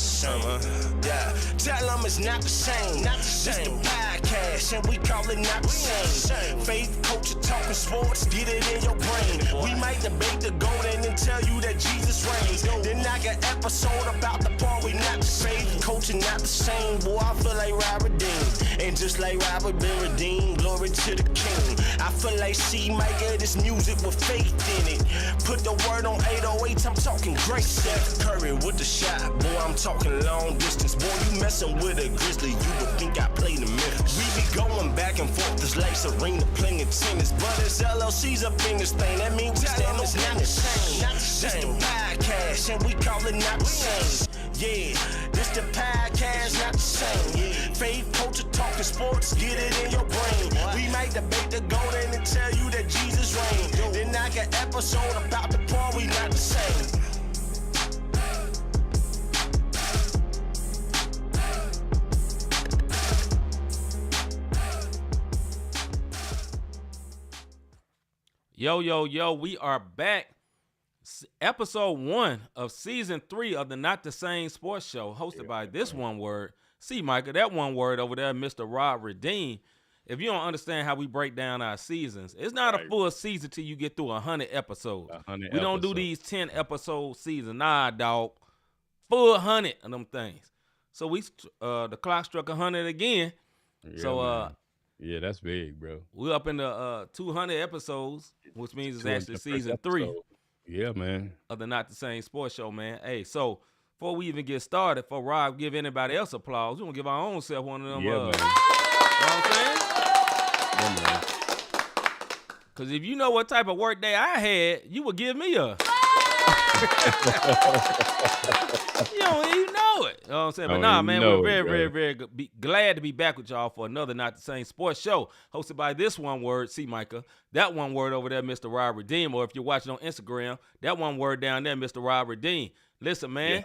same. Yeah, tell them it's not the same. This the podcast, and we call it not the same. Faith, culture, talking sports, get it in your brain. We might debate the golden and tell you that Jesus reigns. Then like an episode about the part we not the same. Culture not the same, boy, I feel like Robert Dean. And just like Robert been redeemed, glory to the King. I feel like C-Micah, this music with faith in it. Put the word on 808, I'm talking great. Steph Curry with the shot, boy, I'm talking long distance. Boy, you messing with a Grizzly, you would think I played in Memphis. We be going back and forth, this like Serena playing tennis. But it's LLC's up in this thing, that means we stand on not the same. This the podcast, and we call it not the same. Yeah, this the podcast, not the same. Faith, culture, talking sports, get it in your brain. We might debate the golden and tell you that Jesus reigned. Then like an episode about the part we not the same. Yo, we are back. Episode 1 of season 3 of the Not the Same Sports Show, hosted by this one word, C-Micah, that one word over there, Mr. Rob Redeem. If you don't understand how we break down our seasons, it's not a full season till you get through 100 episodes. We don't do these 10 episode seasons. Nah, dog. Full 100 of them things. So the clock struck 100 again. Yeah, so yeah, that's big, bro. We're up in the 200 episodes, which means it's actually season 3. Yeah, man. Of the Not the Same Sports Show, man. Hey, so before we even get started, for Rob give anybody else applause, we're going to give our own self one of them. Yeah, man. You know what I'm saying? Yeah, man. Because if you know what type of work day I had, you would give me a. You don't even know it. You know what I'm saying? But nah, man, we're very glad to be back with y'all for another Not the Same Sports Show, hosted by this one word, C-Micah. That one word over there, Mr. Rob Redeem. Or if you're watching on Instagram, that one word down there, Mr. Rob Redeem. Listen, man,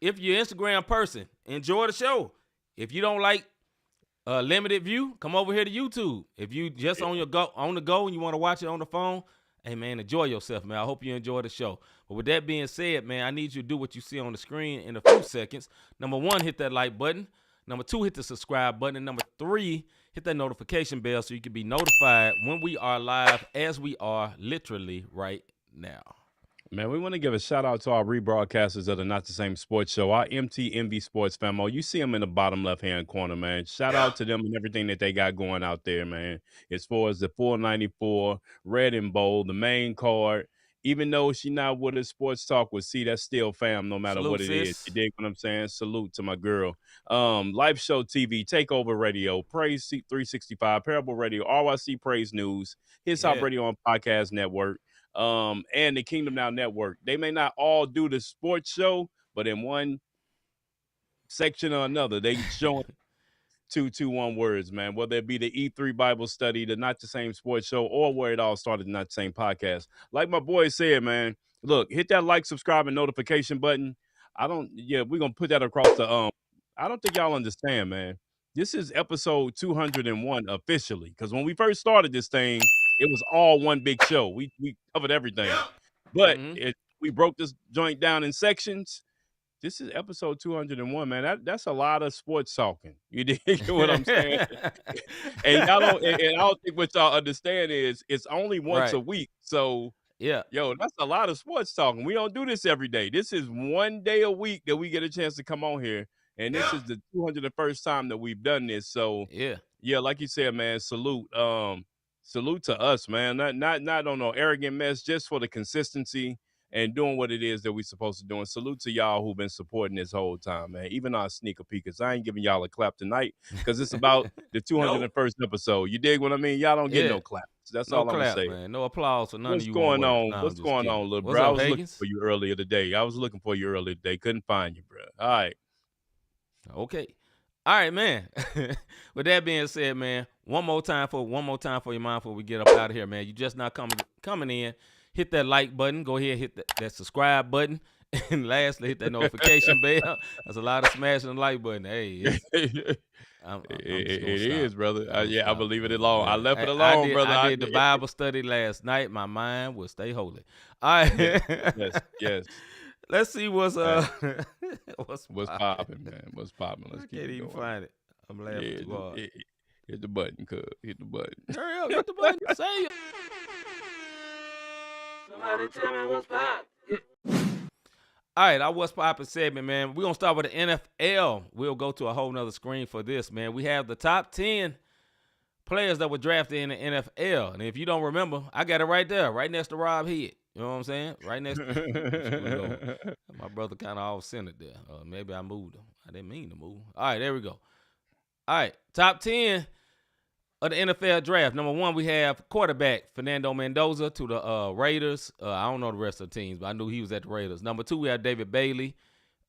if you're an Instagram person, enjoy the show. If you don't like limited view, come over here to YouTube. If you just on the go and you want to watch it on the phone, hey, man, enjoy yourself, man. I hope you enjoy the show. But with that being said, man, I need you to do what you see on the screen in a few seconds. Number 1, hit that like button. Number 2, hit the subscribe button. And number 3, hit that notification bell so you can be notified when we are live, as we are literally right now. Man, we want to give a shout out to our rebroadcasters of the Not the Same Sports Show, our MTMV Sports famo. You see them in the bottom left-hand corner, man. Shout out to them and everything that they got going out there, man. As far as the 494, red and bold, the main card. Even though she not with us, Sports Talk with C, that's still fam, no matter what it is. You dig what I'm saying? Salute to my girl. Live Show TV, Takeover Radio, Praise 365, Parable Radio, RYC Praise News, His Hop Radio on Podcast Network. And the Kingdom Now Network. They may not all do the sports show, but in one section or another, they showing 221 words, man. Whether it be the E3 Bible study, the Not the Same Sports Show, or where it all started, Not the Same Podcast. Like my boy said, man, look, hit that like, subscribe, and notification button. We're gonna put that across the I don't think y'all understand, man. This is episode 201 officially, because when we first started this thing, it was all one big show. We covered everything. But we broke this joint down in sections. This is episode 201, man. That's a lot of sports talking. You dig what I'm saying? And I don't think what y'all understand is it's only once a week. So that's a lot of sports talking. We don't do this every day. This is one day a week that we get a chance to come on here. And this is the 201st time that we've done this. So like you said, man, salute. Salute to us, man. Not on no arrogant mess, just for the consistency and doing what it is that we're supposed to do. And salute to y'all who've been supporting this whole time, man. Even our sneaker peekers. I ain't giving y'all a clap tonight because it's about the 201st episode. You dig what I mean? Y'all don't get no claps. That's all I'm gonna say. Man. No applause for none of you. What's going on? What's going on, little bro? I was looking for you earlier today. Couldn't find you, bro. All right. Okay. All right, man. With that being said, man, one more time for your mind before we get up out of here, man. You just not coming in. Hit that like button. Go ahead, hit that subscribe button. And lastly, hit that notification bell. That's a lot of smashing the like button. Hey, it is, brother. I believe it alone. I left it alone, brother. I did the Bible study last night. My mind will stay holy. All right. Yes. Let's see what's popping, man. What's popping? Let's keep it going. I can't even find it. I'm laughing too hard. Hit the button, cuz. Hit the button. Hurry up, hit the button. Say it. Somebody tell me what's poppin'. All right, our What's Poppin' segment, man. We're going to start with the NFL. We'll go to a whole nother screen for this, man. We have the top 10 players that were drafted in the NFL. And if you don't remember, I got it right there, right next to Rob Head. You know what I'm saying? Right next to my brother kind of off-centered there. Maybe I moved him. I didn't mean to move. All right, there we go. All right, top 10 of the NFL draft. Number 1, we have quarterback Fernando Mendoza to the Raiders. I don't know the rest of the teams, but I knew he was at the Raiders. Number 2, we have David Bailey,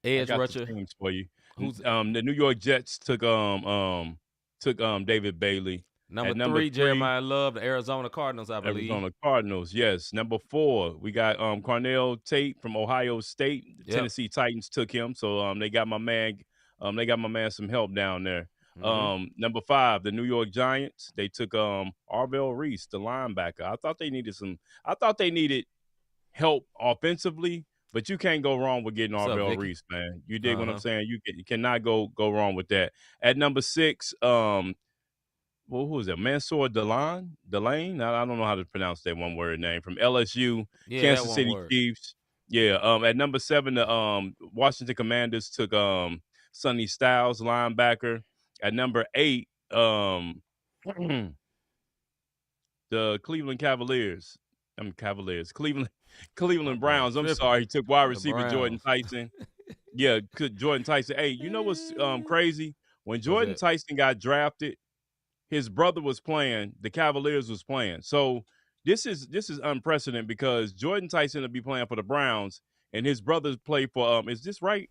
edge rusher. The teams for you. The New York Jets took David Bailey. Number 3, Jeremiah Love, the Arizona Cardinals, I believe. Arizona Cardinals, yes. Number 4, we got Cornell Tate from Ohio State. The Tennessee Titans took him, so they got my man. They got my man some help down there. Mm-hmm. Number 5, the New York Giants. They took Arvell Reese, the linebacker. I thought they needed help offensively, but you can't go wrong with getting Arvell Reese, man. You dig what I'm saying? You cannot go wrong with that. At number 6, who was that? Mansour Delane? I don't know how to pronounce that one word name, from LSU, Kansas City Chiefs. Yeah. At number 7, the Washington Commanders took Sonny Styles, linebacker. At number 8, the Cleveland Browns. I'm sorry, took wide receiver Jordan Tyson. Yeah, Jordan Tyson. Hey, you know what's crazy? When Jordan Tyson got drafted, his brother was playing. The Cavaliers was playing. So this is unprecedented, because Jordan Tyson will be playing for the Browns, and his brothers play for. Is this right?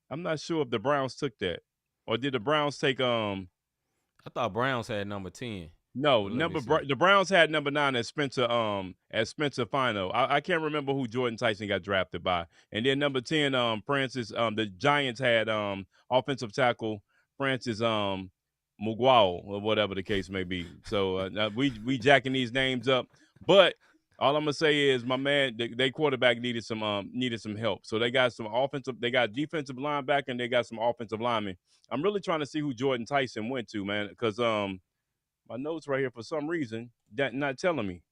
I'm not sure if the Browns took that. Or did the Browns take I thought Browns had number 10. No, the Browns had number 9 as Spencer Fino. I can't remember who Jordan Tyson got drafted by. And then number 10, Francis. The Giants had offensive tackle Francis Muguao, or whatever the case may be. So we jacking these names up, but all I'm gonna say is, my man, they quarterback needed some help. So they got defensive linebacker, and they got some offensive linemen. I'm really trying to see who Jordan Tyson went to, man, because my notes right here, for some reason, that not telling me.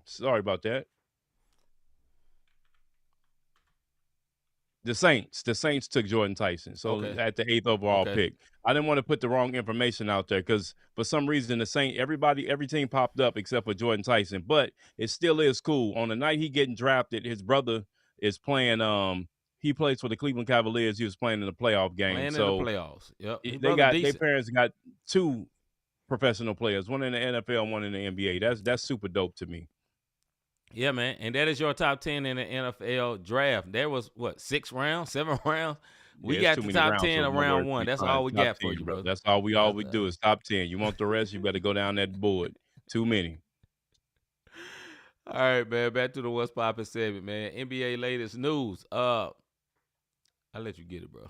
Sorry about that. The Saints took Jordan Tyson. So at the 8th overall pick. I didn't want to put the wrong information out there, because for some reason every team popped up except for Jordan Tyson. But it still is cool. On the night he getting drafted, his brother is playing. He plays for the Cleveland Cavaliers. He was playing in the playoff game. In the playoffs. Yep. Their parents got 2 professional players, one in the NFL and one in the NBA. That's super dope to me. Yeah, man. And that is your top 10 in the NFL draft. There was, 6 rounds, 7 rounds? We got the top 10 of round 1. That's all we got for you, bro. That's all we do is top 10. You want the rest, you better go down that board. Too many. All right, man. Back to the What's Poppin' segment, man. NBA latest news. I'll let you get it, bro.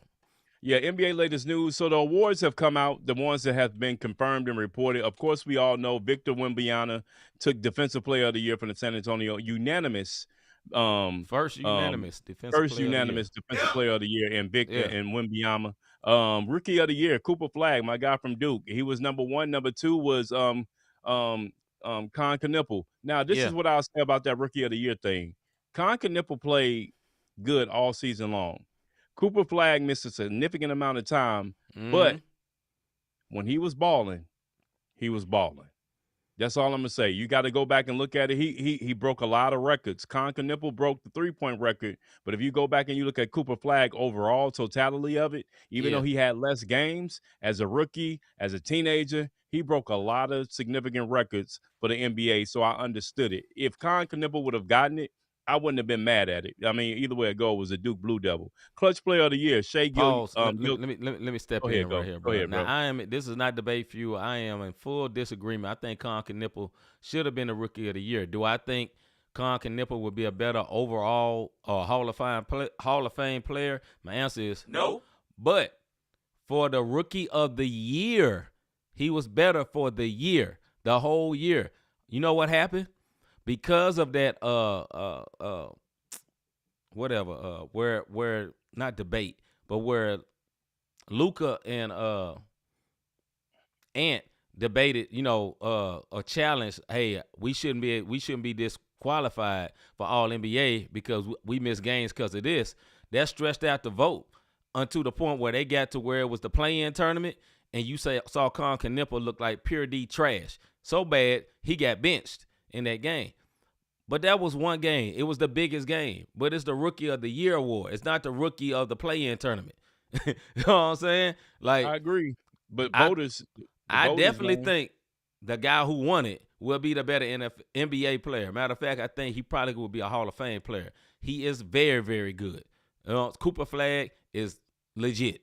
Yeah, NBA latest news. So the awards have come out, the ones that have been confirmed and reported. Of course, we all know Victor Wembanyama took Defensive Player of the Year from the San Antonio unanimous. First unanimous Defensive Player of the Year, and Victor and Wembanyama. Rookie of the Year, Cooper Flag, my guy from Duke. He was number 1. Number 2 was Con Knipple. Now, this is what I'll say about that Rookie of the Year thing. Con Knipple played good all season long. Cooper Flag missed a significant amount of time, but when he was balling, he was balling. That's all I'm gonna say. You got to go back and look at it. He broke a lot of records. Con Knipple broke the 3-point record, but if you go back and you look at Cooper Flag overall totality of it, even though he had less games as a rookie, as a teenager, he broke a lot of significant records for the NBA. So I understood it. If Con Knipple would have gotten it, I wouldn't have been mad at it. I mean, either way it go, was a Duke Blue Devil. Clutch Player of the Year, Shea Gilgeous. Let me step in right here, bro. Go ahead, now, this is not debate fuel. I am in full disagreement. I think Con Knipple should have been the Rookie of the Year. Do I think Con Knipple would be a better overall Hall of Fame player? My answer is no. But for the Rookie of the Year, he was better for the year, the whole year. You know what happened? Because of that whatever, where not debate, but where Luca and Ant debated, a challenge. Hey, we shouldn't be disqualified for All NBA because we miss games because of this. That stretched out the vote unto the point where they got to where it was the play-in tournament, and you saw Con Knipple look like pure D trash. So bad he got benched in that game. But that was one game. It was the biggest game. But it's the Rookie of the Year award. It's not the Rookie of the play-in tournament. You know what I'm saying? Like, I agree. But I definitely think the guy who won it will be the better NBA player. Matter of fact, I think he probably will be a Hall of Fame player. He is very, very good. Cooper Flag is legit.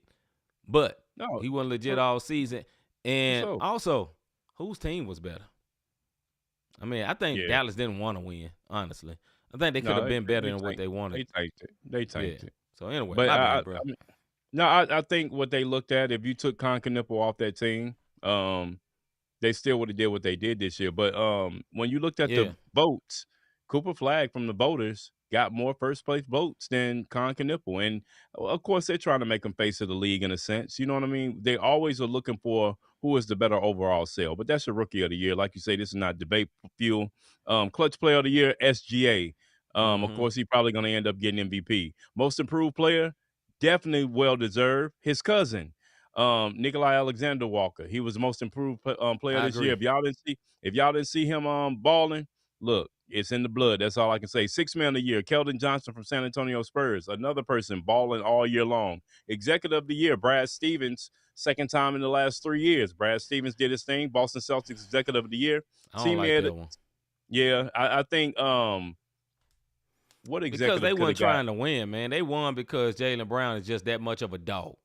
But he wasn't legit all season. And also, whose team was better? I mean, I think Dallas didn't want to win, honestly. I think they could have been better than what they wanted. They tanked it. So anyway, but my bad, bro. I think what they looked at, if you took Con Knipple off that team, they still would have did what they did this year. But when you looked at the votes, Cooper Flag from the voters got more first place votes than Con Knipple. And of course, they're trying to make him face of the league in a sense. You know what I mean? They always are looking for who is the better overall sale. But that's your Rookie of the Year. Like you say, this is not debate fuel. Clutch Player of the Year, SGA. Of course, he's probably going to end up getting MVP. Most Improved Player, definitely well-deserved. His cousin, Nikolai Alexander Walker. He was the Most Improved Player this year. If y'all didn't see him balling, look, it's in the blood. That's all I can say. Sixth Man of the Year, Keldon Johnson from San Antonio Spurs. Another person balling all year long. Executive of the Year, Brad Stevens. Second time in the last 3 years. Brad Stevens did his thing. Boston Celtics Executive of the Year. I don't like that one. Yeah, I think what executive? Because they weren't trying to win, man. They won because Jaylen Brown is just that much of a dog.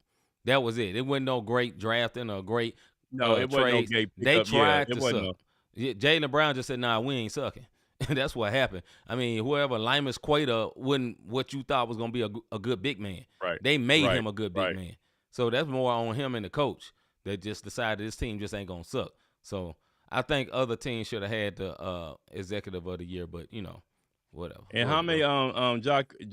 That was it. It wasn't no great drafting or great it trades. Wasn't no great they tried to suck. Jaylen Brown just said, "Nah, we ain't sucking." That's what happened. I mean, whoever Limas Quater wasn't what you thought was going to be a good big man. Right. They made him a good big man. So that's more on him and the coach that just decided this team just ain't going to suck. So I think other teams should have had the Executive of the Year, but, whatever. And how many Jaquez,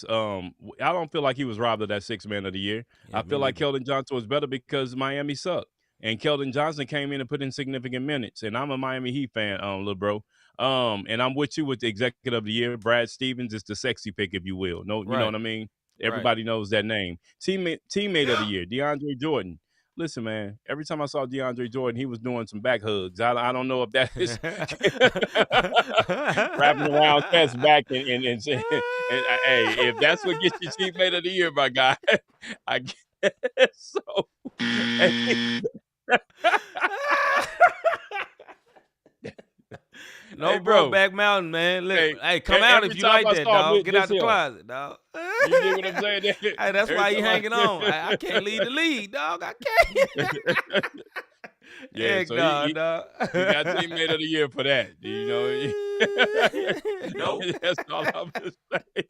I don't feel like he was robbed of that Sixth Man of the Year. I feel like Keldon Johnson was better because Miami sucked. And Keldon Johnson came in and put in significant minutes. And I'm a Miami Heat fan, little bro. And I'm with you with the Executive of the Year. Brad Stevens is the sexy pick, if you will. No, you know what I mean? Everybody knows that name. Teammate of the Year, DeAndre Jordan. Listen, man, every time I saw DeAndre Jordan, he was doing some back hugs. I don't know if that is wrapping around Cat's back and hey, if that's what gets you Teammate of the Year, my guy, I guess so. No, bro, Back Mountain, man. Hey, come out if you like that, dog. Get out the closet, dog. You get what I'm saying? Hey, that's why you hanging on. I can't lead the lead, dog. I can't. Yeah, so he got Teammate of the Year for that. You know, that's all I'm just saying.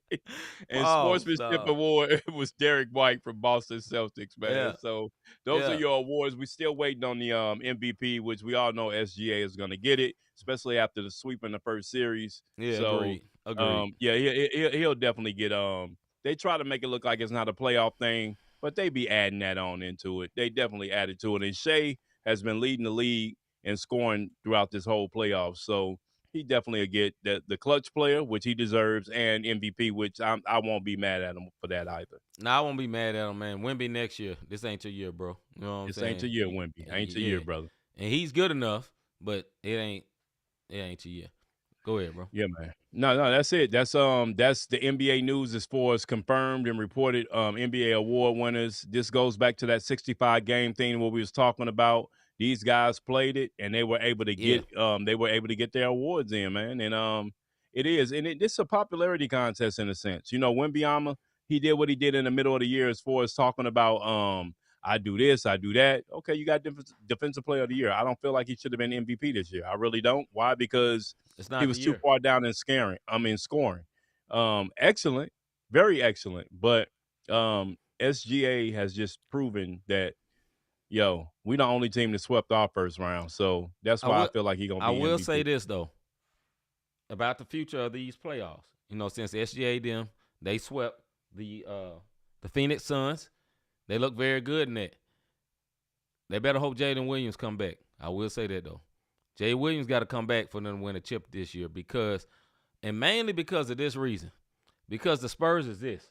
And Sportsmanship Award, it was Derek White from Boston Celtics, man. Yeah. So those are your awards. We're still waiting on the MVP, which we all know SGA is going to get it, especially after the sweep in the first series. Yeah, so, agreed. He'll definitely get. They try to make it look like it's not a playoff thing, but they be adding that on into it. They definitely added to it. And Shea has been leading the league and scoring throughout this whole playoff. So he definitely will get the clutch player, which he deserves, and MVP, which I won't be mad at him for that either. No, I won't be mad at him, man. Wemby next year. This ain't your year, bro. You know what I'm saying? This ain't your year, Wemby. Ain't your year, brother. And he's good enough, but it ain't your year. Go ahead, bro. Yeah, man. No, that's it. That's the NBA news as far as confirmed and reported NBA award winners. This goes back to that 65 game thing what we was talking about. These guys played it and they were able to get their awards in, man. And it's a popularity contest in a sense. You know, Wembanyama, he did what he did in the middle of the year as far as talking about I do this, I do that. Okay, you got defensive player of the year. I don't feel like he should have been MVP this year. I really don't. Why? Because he was too far down in scoring. Excellent, very excellent. But SGA has just proven that, we the only team that swept our first round. So that's why I feel like he's going to be MVP. I will say this, though, about the future of these playoffs. since SGA them, they swept the Phoenix Suns. They look very good in that. They better hope Jalen Williams come back. I will say that, though. Jay Williams got to come back for them to win a chip this year mainly because of this reason. Because the Spurs is this.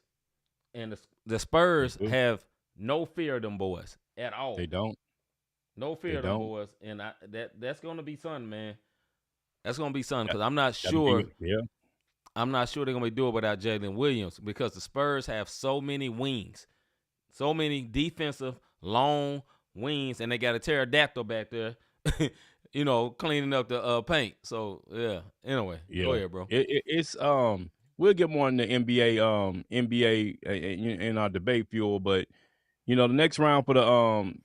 And the Spurs have no fear of them boys at all. They don't. No fear of them boys. And that's going to be something, man. That's going to be something because I'm not sure. I'm not sure they're going to be doing it without Jalen Williams because the Spurs have so many wings, so many defensive, long wings, and they got a pterodactyl back there, cleaning up the paint. So, yeah. Anyway, go ahead, bro. It's we'll get more in the NBA in our debate fuel, but the next round for the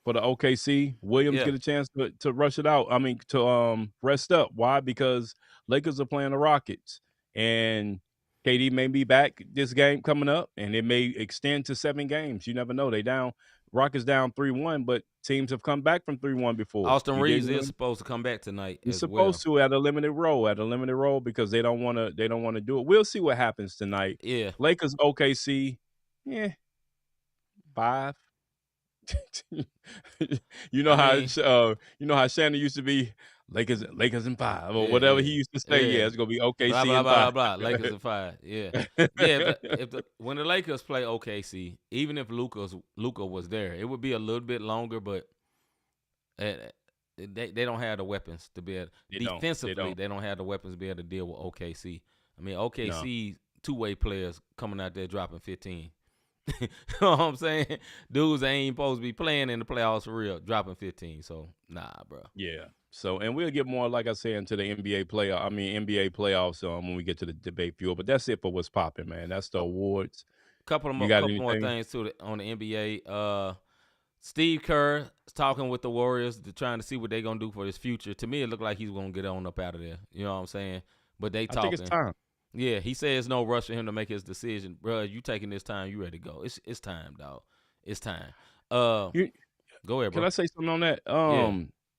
OKC, Williams get a chance to rush it out. I mean, to rest up. Why? Because Lakers are playing the Rockets, and KD may be back this game coming up, and it may extend to 7 games. You never know. They down. Rockets down 3-1, but teams have come back from 3-1 before. Austin Reeves is supposed to come back tonight. He's supposed to at a limited role because they don't want to do it. We'll see what happens tonight. Yeah. Lakers OKC, 5. How Shannon used to be Lakers in 5 or whatever he used to say. Yeah, it's gonna be OKC blah, blah, in 5. Blah, blah, blah. Lakers in 5. Yeah, yeah. When the Lakers play OKC, even if Luka was there, it would be a little bit longer, but they don't have the weapons to be able. Defensively, they don't have the weapons to be able to deal with OKC. I mean, OKC two-way players coming out there dropping 15. You know what I'm saying? Dudes ain't supposed to be playing in the playoffs for real, dropping 15. So, nah, bro. Yeah. So, and we'll get more, like I said, into the NBA playoffs when we get to the debate fuel. But that's it for what's popping, man. That's the awards. Couple more things on the NBA. Steve Kerr is talking with the Warriors, trying to see what they're gonna do for his future. To me, it looked like he's gonna get on up out of there. You know what I'm saying? But they talking. I think it's time. Yeah, he says no rush for him to make his decision. Bro, you taking this time, you ready to go. It's time, dog. It's time. Go ahead, bro. Can I say something on that?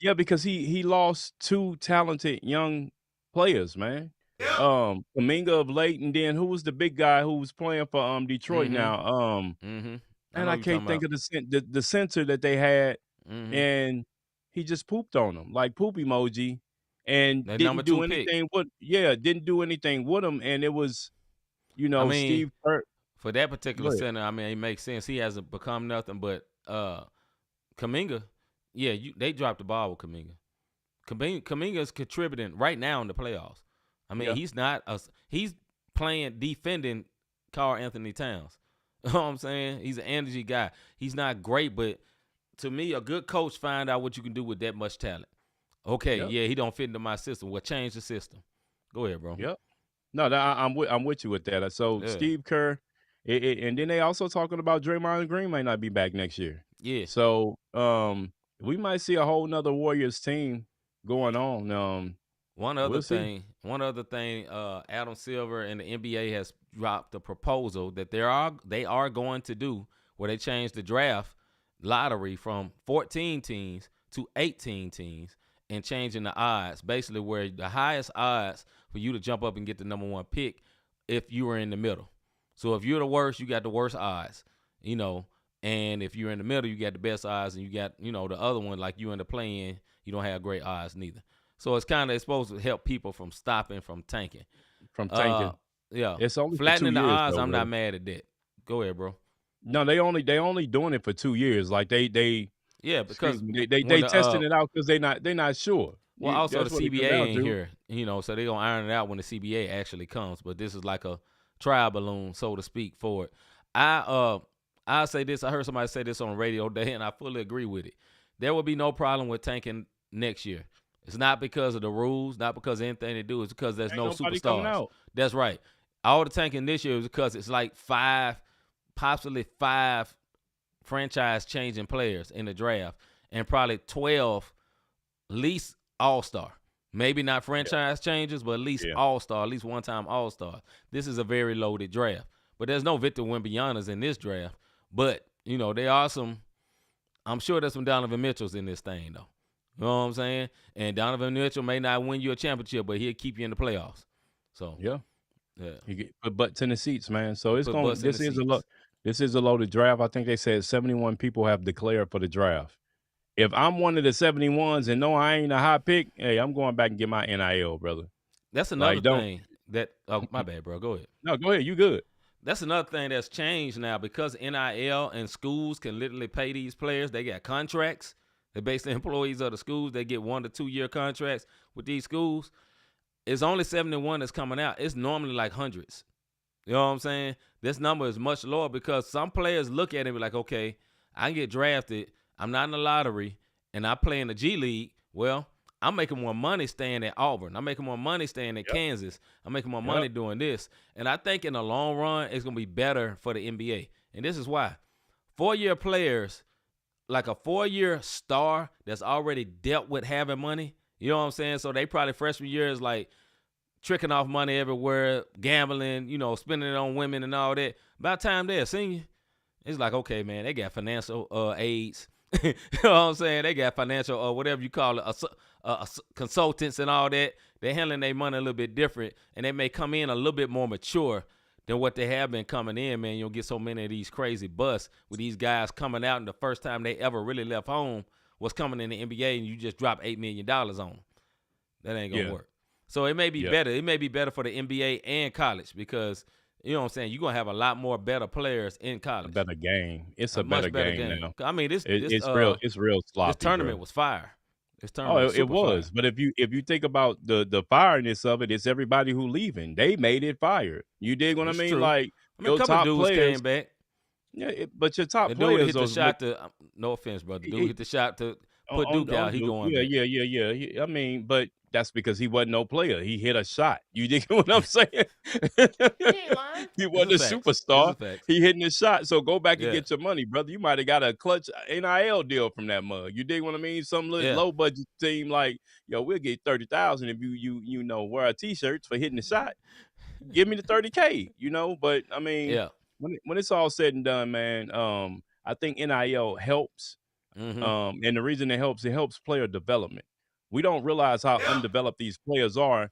Yeah, because he lost 2 talented young players, man. Kuminga of late, and then who was the big guy who was playing for Detroit now? And I can't think of the center that they had, and he just pooped on them, like poop emoji. And didn't do anything with him, and it was, Steve Kerr. For that particular center, I mean, it makes sense. He hasn't become nothing, but Kuminga, they dropped the ball with Kuminga. Kuminga's contributing right now in the playoffs. I mean, he's defending Karl Anthony Towns. You know what I'm saying? He's an energy guy. He's not great, but to me, a good coach find out what you can do with that much talent. Okay, he don't fit into my system. Well, change the system. Go ahead, bro. Yep. No, I'm with you with that. So Steve Kerr, and then they also talking about Draymond Green might not be back next year. Yeah. So we might see a whole nother Warriors team going on. One other thing, Adam Silver and the NBA has dropped a proposal that they are going to do where they change the draft lottery from 14 teams to 18 teams. And changing the odds, basically where the highest odds for you to jump up and get the number 1 pick if you were in the middle. So if you're the worst, you got the worst odds, and if you're in the middle, you got the best odds, and you got, the other one, like you in the play-in, you don't have great odds neither. So it's supposed to help people from stopping from tanking. Yeah. It's only flattening for 2 the years, odds, though, I'm not mad at that. Go ahead, bro. No, they only doing it for 2 years. Like they because they testing it out because they're not sure. Well, also the CBA ain't here, so they're gonna iron it out when the CBA actually comes. But this is like a trial balloon, so to speak, for it. I say this. I heard somebody say this on the radio today, and I fully agree with it. There will be no problem with tanking next year. It's not because of the rules, not because of anything they do. It's because there's no superstars. That's right. All the tanking this year is because it's like 5, possibly 5 franchise-changing players in the draft, and probably 12 least all-star. Maybe not franchise changes, but at least all-star, at least one-time all-star. This is a very loaded draft. But there's no Victor Wembanyama's in this draft. But, there are I'm sure there's some Donovan Mitchells in this thing, though. You know what I'm saying? And Donovan Mitchell may not win you a championship, but he'll keep you in the playoffs. So, Yeah. He put butts in the seats, man. So it's Put going. butts in the seats. This is a loaded draft. I think they said 71 people have declared for the draft. If I'm one of the 71s and no, I ain't a high pick, hey, I'm going back and get my NIL, brother. That's another Like, don't. thing that. Oh, my bad, bro. Go ahead. No, go ahead. You good? That's another thing that's changed now because NIL and schools can literally pay these players. They got contracts. They're basically employees of the schools. They get 1 to 2 year contracts with these schools. It's only 71 that's coming out. It's normally like hundreds. You know what I'm saying? This number is much lower because some players look at it and be like, okay, I can get drafted. I'm not in the lottery, and I play in the G League. Well, I'm making more money staying at Auburn. I'm making more money staying at Kansas. I'm making more money doing this. And I think in the long run, it's going to be better for the NBA. And this is why. 4-year players, like a 4-year star that's already dealt with having money, you know what I'm saying? So they probably freshman year is like tricking off money everywhere, gambling, spending it on women and all that. By the time they're a senior, it's like, okay, man, they got financial aids. You know what I'm saying? They got financial whatever you call it, consultants and all that. They're handling their money a little bit different, and they may come in a little bit more mature than what they have been coming in, man. You'll get so many of these crazy busts with these guys coming out, and the first time they ever really left home was coming in the NBA, and you just drop $8 million on them. That ain't going to work. So it may be better. It may be better for the NBA and college because, you know what I'm saying, you're going to have a lot more better players in college. A better game. It's a much better game now. I mean, it's real sloppy. This tournament was fire. It was. But if you think about the fireness of it, it's everybody who leaving. They made it fire. You dig what I mean? True. Like, a couple dudes players came back. Yeah, but your top dude players hit the shot to. No offense, brother. Dude hit the shot to put Duke out. He going. Yeah. I mean, but that's because he wasn't no player. He hit a shot. You dig what I'm saying? He wasn't a superstar. He hitting a shot. So go back and get your money, brother. You might have got a clutch NIL deal from that mug. You dig what I mean? Some low budget team like, yo, we'll get 30,000 if you wear a t-shirts for hitting the shot. Give me the 30K, But I mean, when it's all said and done, man, I think NIL helps. Mm-hmm. And the reason it helps player development. We don't realize how undeveloped these players are.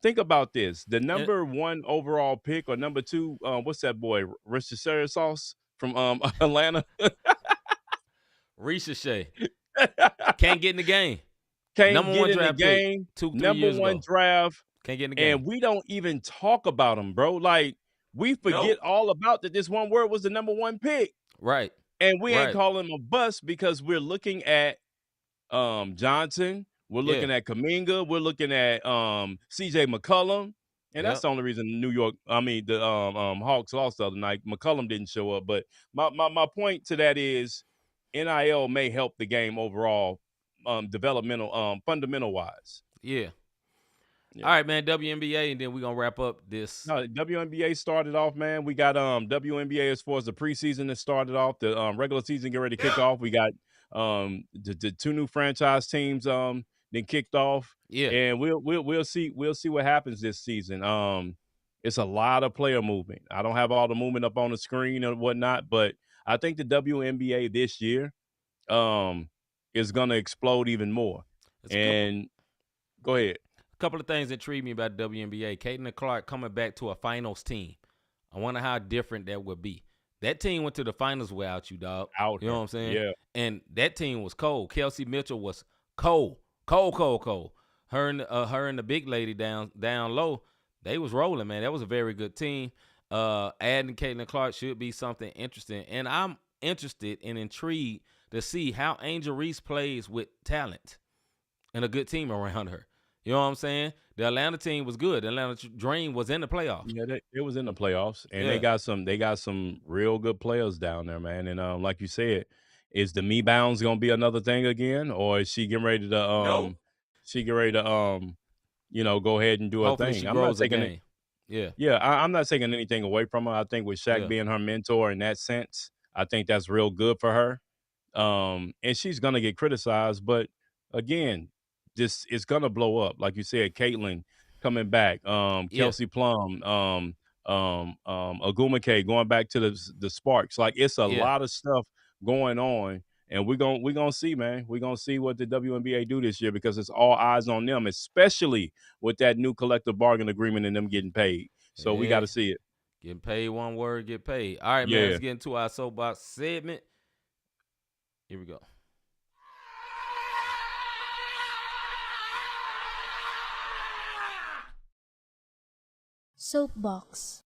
Think about this. The number 1 overall pick or number 2, what's that boy? Ricochet Sauce from Atlanta. Ricochet. Can't get in the game. Number 1 draft game. 2-3 number years 1 ago. draft. Can't get in the game. And we don't even talk about him, bro. Like, we forget all about that this one word was the number 1 pick. Right. And we ain't calling him a bust because we're looking at Johnson. We're looking at Kuminga. We're looking at C.J. McCollum. And that's the only reason the Hawks lost the other night. McCollum didn't show up. But my point to that is NIL may help the game overall, fundamental-wise. Yeah. All right, man, WNBA, and then we're going to wrap up this. No, WNBA started off, man. We got WNBA as far as the preseason that started off. The regular season get ready to kick off. We got the 2 new franchise teams then kicked off. Yeah. And we'll see what happens this season. It's a lot of player movement. I don't have all the movement up on the screen and whatnot, but I think the WNBA this year is gonna explode even more. Go ahead. A couple of things intrigue me about WNBA. Caitlin Clark coming back to a finals team. I wonder how different that would be. That team went to the finals without you, dog. You know what I'm saying? Yeah. And that team was cold. Kelsey Mitchell was cold. Her and the big lady down low, they was rolling, man. That was a very good team. Adding Caitlin Clark should be something interesting. And I'm interested and intrigued to see how Angel Reese plays with talent and a good team around her. You know what I'm saying? The Atlanta team was good. The Atlanta Dream was in the playoffs. Yeah, it was in the playoffs, and they got some real good players down there, man. And like you said, is the Me Bounds gonna be another thing again, or is she getting ready to go ahead and do Hopefully her thing? She grows a game. I'm not taking anything away from her. I think with Shaq being her mentor in that sense, I think that's real good for her. And she's gonna get criticized, but again, this is gonna blow up. Like you said, Caitlin coming back, Kelsey Plum, Agumake going back to the Sparks. Like, it's a lot of stuff going on, and we're gonna see, man. We're gonna see what the WNBA do this year because it's all eyes on them, especially with that new collective bargain agreement and them getting paid. So we got to see it. Getting paid, one word, get paid. All right, man, let's get into our soapbox segment. Here we go. Soapbox.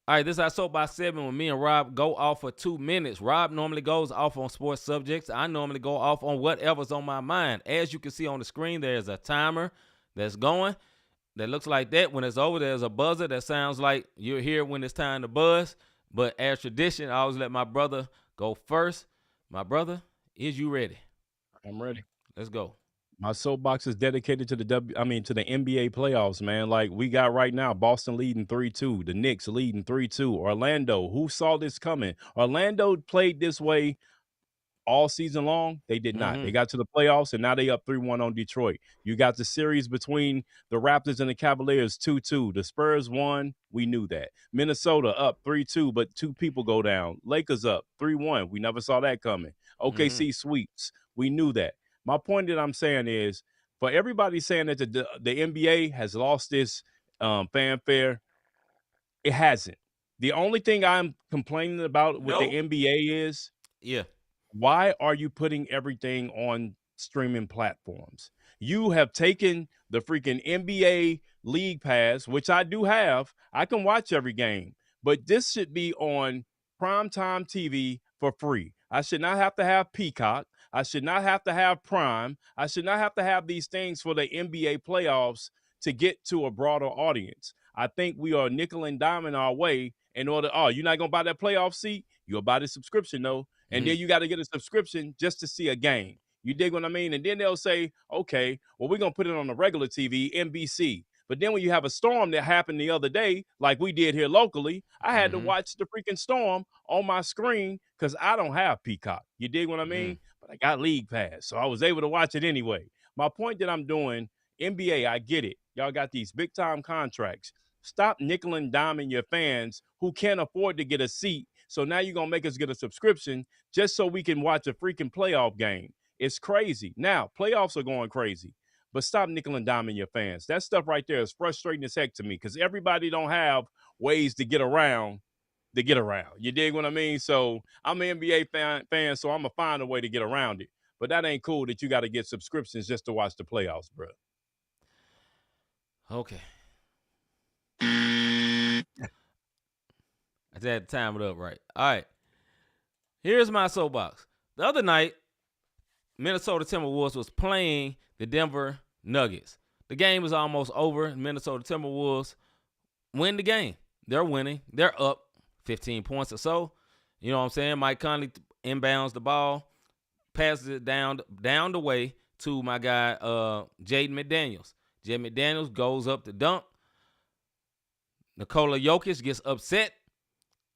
All right, this is our Soapbox segment when me and Rob go off for 2 minutes. Rob normally goes off on sports subjects. I normally go off on whatever's on my mind. As you can see on the screen, there's a timer that's going that looks like that. When it's over, there's a buzzer that sounds like you're here when it's time to buzz. But as tradition, I always let my brother go first. My brother, is you ready? I'm ready. Let's go. My soapbox is dedicated to the NBA playoffs, man. Like we got right now, Boston leading 3-2, the Knicks leading 3-2. Orlando, who saw this coming? Orlando played this way all season long. They did not. They got to the playoffs, and now they up 3-1 on Detroit. You got the series between the Raptors and the Cavaliers, 2-2. The Spurs won. We knew that. Minnesota up 3-2, but 2 people go down. Lakers up 3-1. We never saw that coming. OKC sweeps. We knew that. My point that I'm saying is, for everybody saying that the NBA has lost this fanfare, it hasn't. The only thing I'm complaining about with the NBA is, why are you putting everything on streaming platforms? You have taken the freaking NBA League Pass, which I do have. I can watch every game, but this should be on primetime TV for free. I should not have to have Peacock. I should not have to have Prime. I should not have to have these things for the NBA playoffs to get to a broader audience. I think we are nickel and diming our way in order. Oh, you're not going to buy that playoff seat? You'll buy the subscription, though. And then you got to get a subscription just to see a game. You dig what I mean? And then they'll say, okay, well, we're going to put it on the regular TV, NBC. But then when you have a storm that happened the other day, like we did here locally, I had to watch the freaking storm on my screen because I don't have Peacock. You dig what I mean? But I got League Pass, so I was able to watch it anyway. My point that I'm doing, NBA, I get it. Y'all got these big-time contracts. Stop nickel and diming your fans who can't afford to get a seat. So now you're going to make us get a subscription just so we can watch a freaking playoff game. It's crazy. Now, playoffs are going crazy. But stop nickel and diming your fans. That stuff right there is frustrating as heck to me because everybody don't have ways to get around. You dig what I mean? So I'm an NBA fan, so I'm going to find a way to get around it. But that ain't cool that you got to get subscriptions just to watch the playoffs, bro. Okay. I just had to time it up right. All right. Here's my soapbox. The other night, Minnesota Timberwolves was playing the Denver Nuggets. The game was almost over. Minnesota Timberwolves win the game. They're winning. They're up 15 points or so. You know what I'm saying? Mike Conley inbounds the ball, passes it down the way to my guy, Jaden McDaniels. Jaden McDaniels goes up to dunk. Nikola Jokic gets upset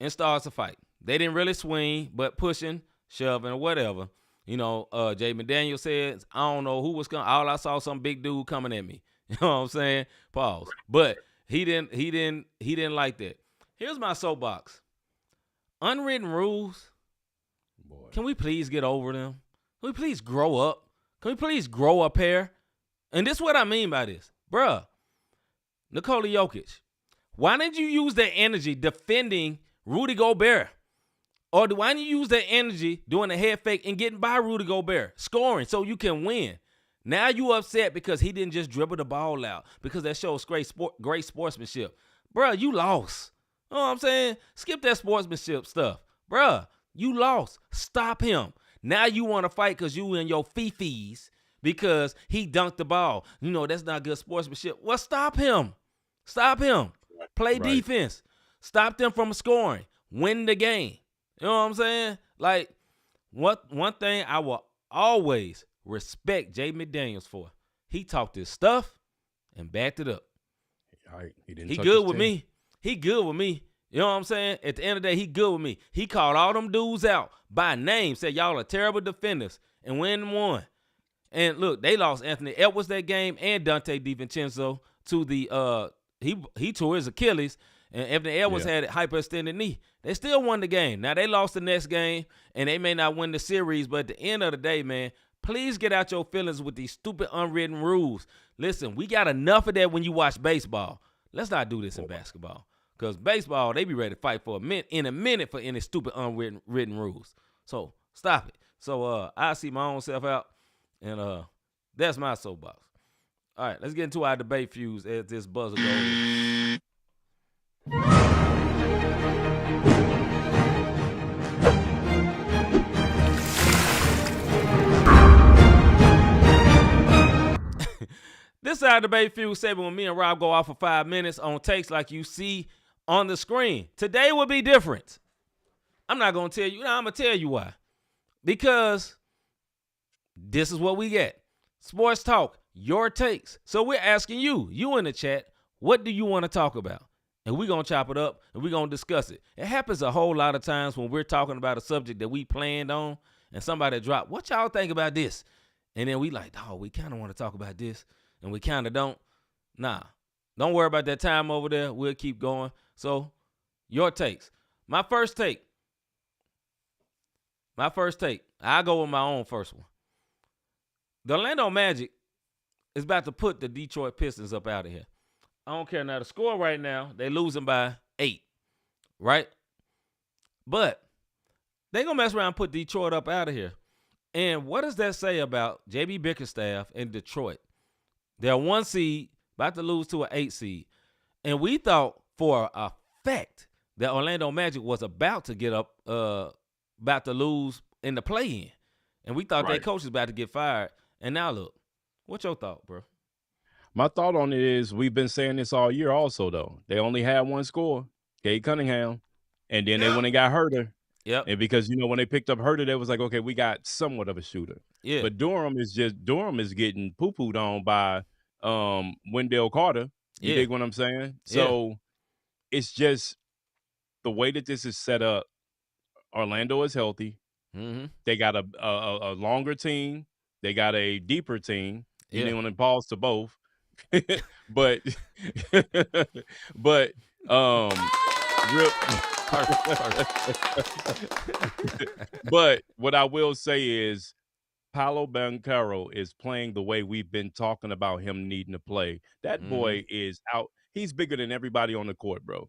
and starts a fight. They didn't really swing, but pushing, shoving, or whatever. You know, Jay McDaniel says, I don't know who was coming. All I saw some big dude coming at me. You know what I'm saying? Pause. But he didn't like that. Here's my soapbox. Unwritten rules. Boy. Can we please get over them? Can we please grow up? Can we please grow up here? And this is what I mean by this. Bruh, Nikola Jokic, why didn't you use that energy defending Rudy Gobert? Or why didn't you use that energy doing a head fake and getting by Rudy Gobert, scoring so you can win? Now you upset because he didn't just dribble the ball out because that shows great sportsmanship. Bruh, you lost. You know what I'm saying? Skip that sportsmanship stuff. Bruh, you lost. Stop him. Now you want to fight because you in your fifis because he dunked the ball. You know, that's not good sportsmanship. Well, stop him. Stop him. Play defense. Stop them from scoring. Win the game. You know what I'm saying? Like, one thing I will always respect Jay McDaniels for, he talked his stuff and backed it up. He good with me. He good with me. You know what I'm saying? At the end of the day, he good with me. He called all them dudes out by name, said y'all are terrible defenders, and won. And look, they lost Anthony Edwards that game and Dante DiVincenzo to the he tore his Achilles. And Anthony Edwards had a hyperextended knee. They still won the game. Now, they lost the next game, and they may not win the series, but at the end of the day, man, Please get out your feelings with these stupid unwritten rules. Listen, we got enough of that when you watch baseball. Let's not do this in basketball. Because baseball, they be ready to fight for a minute for any stupid unwritten rules. So stop it. So I see my own self out, and that's my soapbox. All right, let's get into our debate fuse as this buzzer goes. This is our debate fuse segment when me and Rob go off for 5 minutes on takes like you see on the screen. Today will be different. I'm not going to tell you. No, I'm going to tell you why. Because this is what we get. Sports talk, your takes. So we're asking you in the chat, what do you want to talk about? And we're going to chop it up and we're going to discuss it. It happens a whole lot of times when we're talking about a subject that we planned on and somebody drop, what y'all think about this? And then we like, oh, we kind of want to talk about this and we kind of don't. Nah, don't worry about that time over there. We'll keep going. So your takes. My first take. I'll go with my own first one. The Orlando Magic is about to put the Detroit Pistons up out of here. I don't care now. The score right now, they losing by 8, right? But they going to mess around and put Detroit up out of here. And what does that say about J.B. Bickerstaff in Detroit? They're 1 seed, about to lose to an 8 seed. And we thought for a fact that Orlando Magic was about to get up, about to lose in the play-in. And we thought their coach was about to get fired. And now look, what's your thought, bro? My thought on it is we've been saying this all year also, though. They only had one score, Cade Cunningham, and then they went and got Herter. Yep. And because, when they picked up Herter, they was like, okay, we got somewhat of a shooter. Yeah. But Durham is getting poo-pooed on by Wendell Carter. You dig what I'm saying? So it's just the way that this is set up. Orlando is healthy. Mm-hmm. They got a longer team. They got a deeper team. You didn't want to pause to both. but but what I will say is Paolo Banchero is playing the way we've been talking about him needing to play. That boy is out. He's bigger than everybody on the court, bro.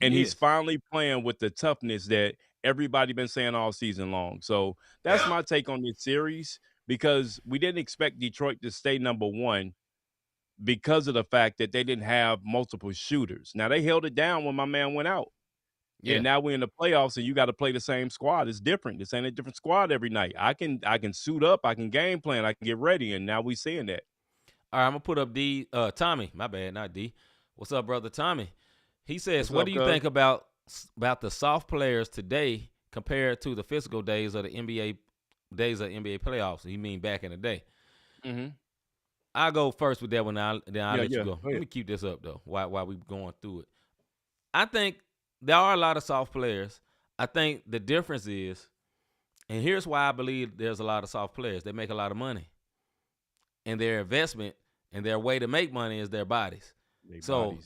And he's finally playing with the toughness that everybody been saying all season long. So that's my take on this series, because we didn't expect Detroit to stay number 1 because of the fact that they didn't have multiple shooters. Now, they held it down when my man went out. Yeah. And now we're in the playoffs and you got to play the same squad. It's different. This ain't a different squad every night. I can suit up. I can game plan. I can get ready. And now we seeing that. All right, I'm going to put up Tommy. My bad, not D. What's up, brother Tommy? He says, what do you think about the soft players today compared to the physical days of the NBA playoffs? You mean back in the day? Mm-hmm. I'll go first with that one. Then I'll let you go. Go Let me keep this up, though, while we're going through it. I think there are a lot of soft players. I think the difference is, and here's why I believe there's a lot of soft players. They make a lot of money. And their investment and their way to make money is their bodies.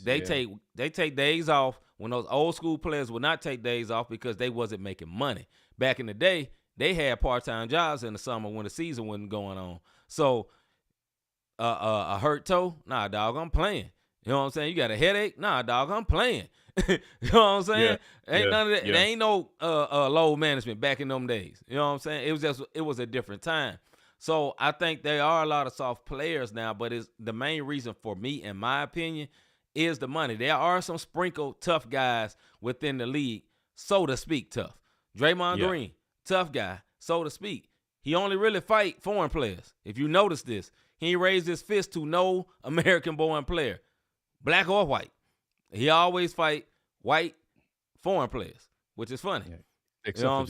They take days off when those old school players would not take days off because they wasn't making money. Back in the day, they had part-time jobs in the summer when the season wasn't going on. So a hurt toe, nah, dog, I'm playing. You know what I'm saying? You got a headache? Nah, dog, I'm playing. You know what I'm saying? Ain't none of that. There ain't no load management back in them days. You know what I'm saying? It was a different time. So I think there are a lot of soft players now, but it's the main reason for me, in my opinion, is the money. There are some sprinkled tough guys within the league, so to speak, tough. Draymond Green, tough guy, so to speak. He only really fight foreign players. If you notice this, he raised his fist to no American-born player, black or white. He always fight white foreign players, which is funny. Yeah. Except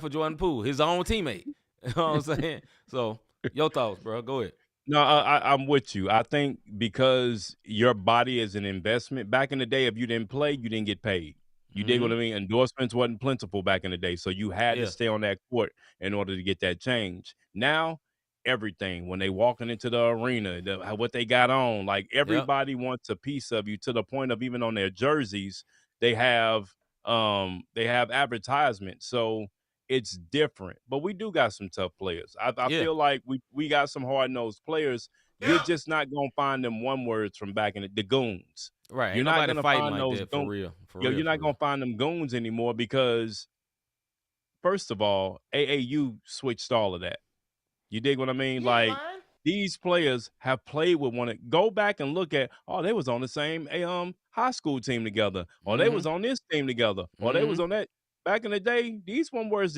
for Jordan Poole, his own teammate. You know what I'm saying? So, your thoughts, bro. Go ahead. No, I'm with you. I think because your body is an investment. Back in the day, if you didn't play, you didn't get paid. You dig what I mean? Endorsements wasn't plentiful back in the day, so you had to stay on that court in order to get that change. Now, everything, when they walking into the arena, what they got on, like everybody wants a piece of you, to the point of even on their jerseys, they have advertisements. So it's different. But we do got some tough players. I Yeah. feel like we got some hard-nosed players. You're just not gonna find them one words from back in the goons. Right. You're Ain't not nobody gonna fighting find like those that goons. for real. You're not gonna find them goons anymore because, first of all, AAU switched all of that. You dig what I mean? Like, these players have played with one. Go back and look at, they was on the same high school team together, or they was on this team together, or they was on that. Back in the day, these one words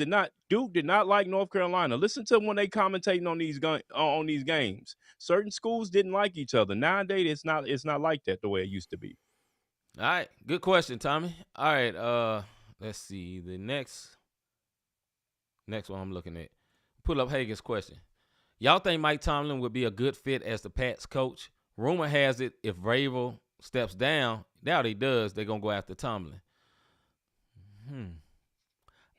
Duke did not like North Carolina. Listen to them when they commentating on these games. Certain schools didn't like each other. Nowadays, it's not like that the way it used to be. All right, good question, Tommy. All right, let's see the next one I'm looking at. Pull up Hagen's question. Y'all think Mike Tomlin would be a good fit as the Pats coach? Rumor has it if Vrabel steps down, doubt he does, they're going to go after Tomlin.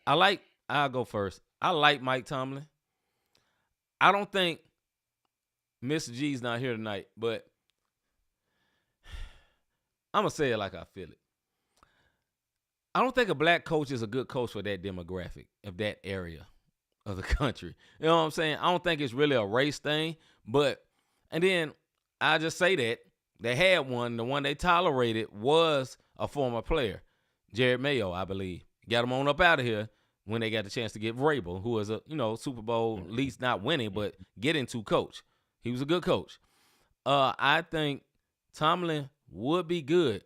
I'll go first. I like Mike Tomlin. I don't think Mr. G's not here tonight, but I'm going to say it like I feel it. I don't think a black coach is a good coach for that demographic of that area of the country. You know what I'm saying? I don't think it's really a race thing, and then I just say that they had one. The one they tolerated was a former player, Jared Mayo, I believe. Got him on up out of here when they got the chance to get Vrabel, who was a Super Bowl, at least not winning, but getting to coach. He was a good coach. I think Tomlin would be good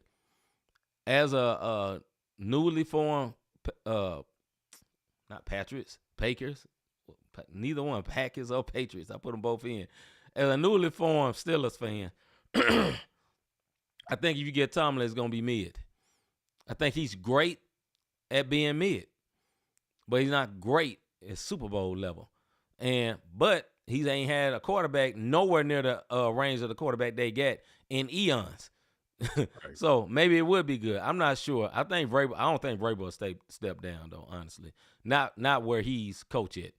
as a newly formed, not Patriots, Packers, neither one, Packers or Patriots. I put them both in. As a newly formed Steelers fan, I think if you get Tomlin, it's going to be mid. I think he's great at being mid, but he's not great at Super Bowl level. But he ain't had a quarterback nowhere near the range of the quarterback they got in eons. Right. So maybe it would be good. I'm not sure. I don't think Vrabel will step down though. Honestly, not where he's coach at.